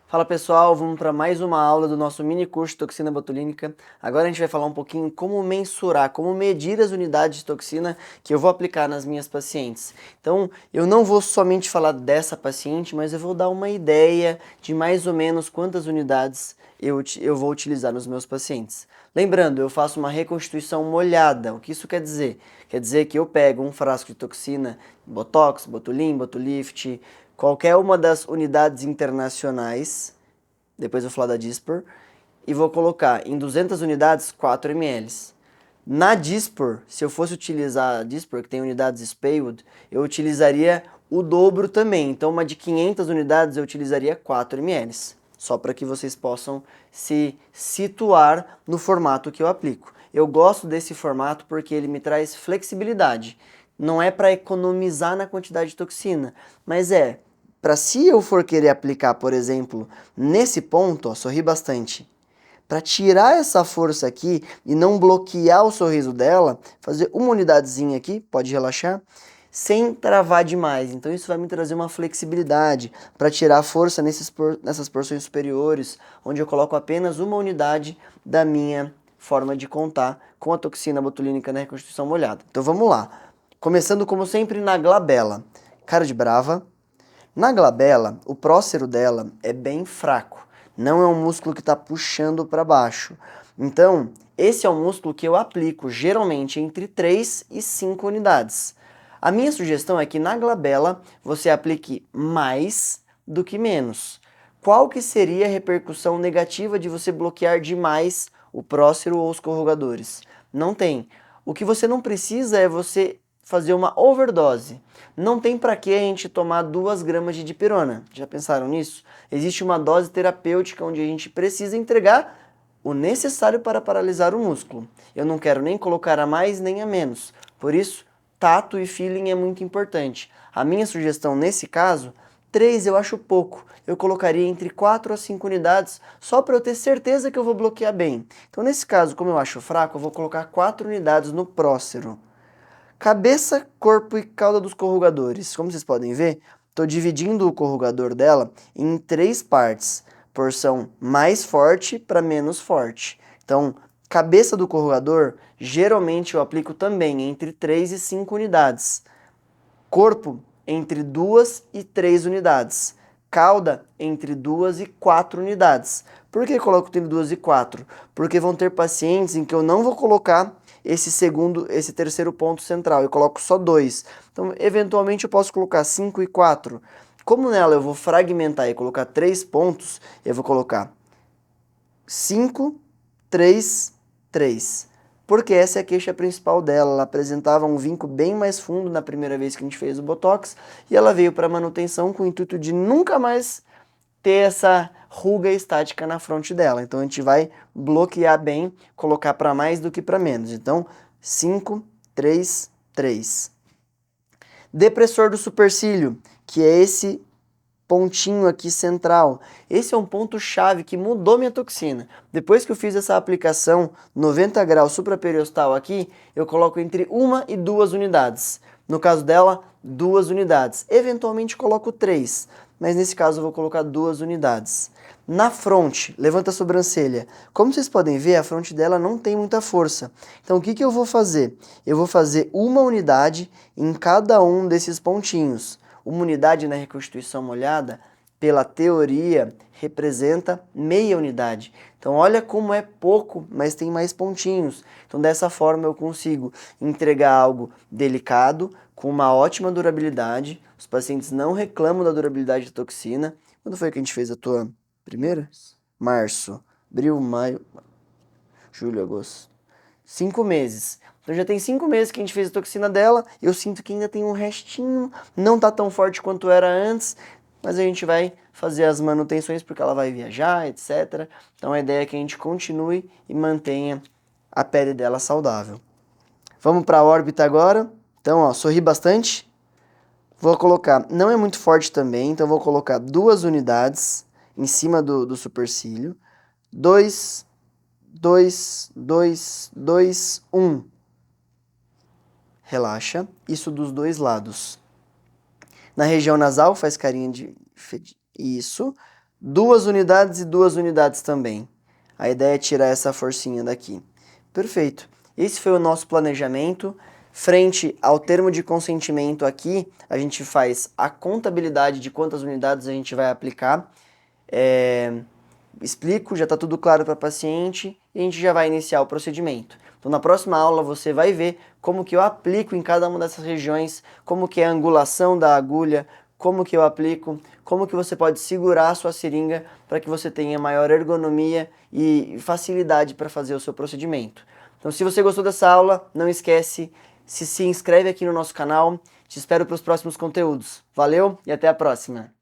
Fala pessoal, vamos para mais uma aula do nosso mini curso de toxina botulínica. Agora a gente vai falar um pouquinho como mensurar, como medir as unidades de toxina que eu vou aplicar nas minhas pacientes. Então, eu não vou somente falar dessa paciente, mas eu vou dar uma ideia de mais ou menos quantas unidades eu vou utilizar nos meus pacientes. Lembrando, eu faço uma reconstituição molhada. O que isso quer dizer? Quer dizer que eu pego um frasco de toxina, Botox, Botulim, Botulift, qualquer uma das unidades internacionais, depois eu vou falar da Dispor, e vou colocar em 200 unidades 4 ml. Na Dispor, se eu fosse utilizar a Dispor, que tem unidades Spaywood, eu utilizaria o dobro também. Então, uma de 500 unidades eu utilizaria 4 ml. Só para que vocês possam se situar no formato que eu aplico. Eu gosto desse formato porque ele me traz flexibilidade. Não é para economizar na quantidade de toxina, mas é para se eu for querer aplicar, por exemplo, nesse ponto, ó, sorri bastante, para tirar essa força aqui e não bloquear o sorriso dela, fazer uma unidadezinha aqui, pode relaxar, sem travar demais. Então isso vai me trazer uma flexibilidade para tirar a força nessas porções superiores, onde eu coloco apenas uma unidade da minha forma de contar com a toxina botulínica na reconstituição molhada. Então vamos lá. Começando como sempre na glabela. Cara de brava. Na glabela, o prócero dela é bem fraco, não é um músculo que está puxando para baixo. Então, esse é um músculo que eu aplico geralmente entre 3 e 5 unidades. A minha sugestão é que na glabela você aplique mais do que menos. Qual que seria a repercussão negativa de você bloquear demais o prócero ou os corrugadores? Não tem. O que você não precisa é você fazer uma overdose. Não tem para que a gente tomar 2 gramas de dipirona. Já pensaram nisso? Existe uma dose terapêutica onde a gente precisa entregar o necessário para paralisar o músculo. Eu não quero nem colocar a mais nem a menos. Por isso, tato e feeling é muito importante. A minha sugestão nesse caso, 3 eu acho pouco. Eu colocaria entre 4 a 5 unidades só para eu ter certeza que eu vou bloquear bem. Então, nesse caso, como eu acho fraco, eu vou colocar 4 unidades no prócero. Cabeça, corpo e cauda dos corrugadores. Como vocês podem ver, estou dividindo o corrugador dela em 3 partes. Porção mais forte para menos forte. Então, cabeça do corrugador, geralmente eu aplico também entre 3 e 5 unidades. Corpo, entre 2 e 3 unidades. Cauda, entre 2 e 4 unidades. Por que eu coloco entre 2 e 4? Porque vão ter pacientes em que eu não vou colocar esse terceiro ponto central, eu coloco só 2. Então, eventualmente eu posso colocar 5 e 4. Como nela eu vou fragmentar e colocar 3 pontos, eu vou colocar 5, 3, 3. Porque essa é a queixa principal dela. Ela apresentava um vinco bem mais fundo na primeira vez que a gente fez o Botox e ela veio para manutenção com o intuito de nunca mais ter essa ruga estática na fronte dela. Então a gente vai bloquear bem, colocar para mais do que para menos. Então 5, 3, 3. Depressor do supercílio, que é esse pontinho aqui central. Esse é um ponto chave que mudou minha toxina. Depois que eu fiz essa aplicação 90 graus supraperiostal aqui, eu coloco entre 1 e 2 unidades. No caso dela, 2 unidades. Eventualmente coloco 3, mas nesse caso eu vou colocar 2 unidades. Na fronte, levanta a sobrancelha. Como vocês podem ver, a fronte dela não tem muita força. Então o que eu vou fazer? Eu vou fazer uma unidade em cada um desses pontinhos. Uma unidade na reconstituição molhada, pela teoria, representa meia unidade. Então, olha como é pouco, mas tem mais pontinhos. Então, dessa forma, eu consigo entregar algo delicado, com uma ótima durabilidade. Os pacientes não reclamam da durabilidade da toxina. Quando foi que a gente fez a tua primeira? Março. Abril, maio, julho, agosto. 5 meses. Então já tem 5 meses que a gente fez a toxina dela. Eu sinto que ainda tem um restinho. Não tá tão forte quanto era antes. Mas a gente vai fazer as manutenções porque ela vai viajar, etc. Então a ideia é que a gente continue e mantenha a pele dela saudável. Vamos para a órbita agora. Então, ó, sorri bastante. Vou colocar, não é muito forte também, então vou colocar 2 unidades em cima do supercílio. 2, 2, 2, 2, 1. Relaxa, isso dos dois lados. Na região nasal, faz carinha de... Isso. 2 unidades e 2 unidades também. A ideia é tirar essa forcinha daqui. Perfeito. Esse foi o nosso planejamento. Frente ao termo de consentimento aqui, a gente faz a contabilidade de quantas unidades a gente vai aplicar. Explico, já está tudo claro para a paciente e a gente já vai iniciar o procedimento. Então, na próxima aula você vai ver como que eu aplico em cada uma dessas regiões, como que é a angulação da agulha, como que eu aplico, como que você pode segurar a sua seringa para que você tenha maior ergonomia e facilidade para fazer o seu procedimento. Então, se você gostou dessa aula, não esquece, se inscreve aqui no nosso canal. Te espero para os próximos conteúdos. Valeu e até a próxima!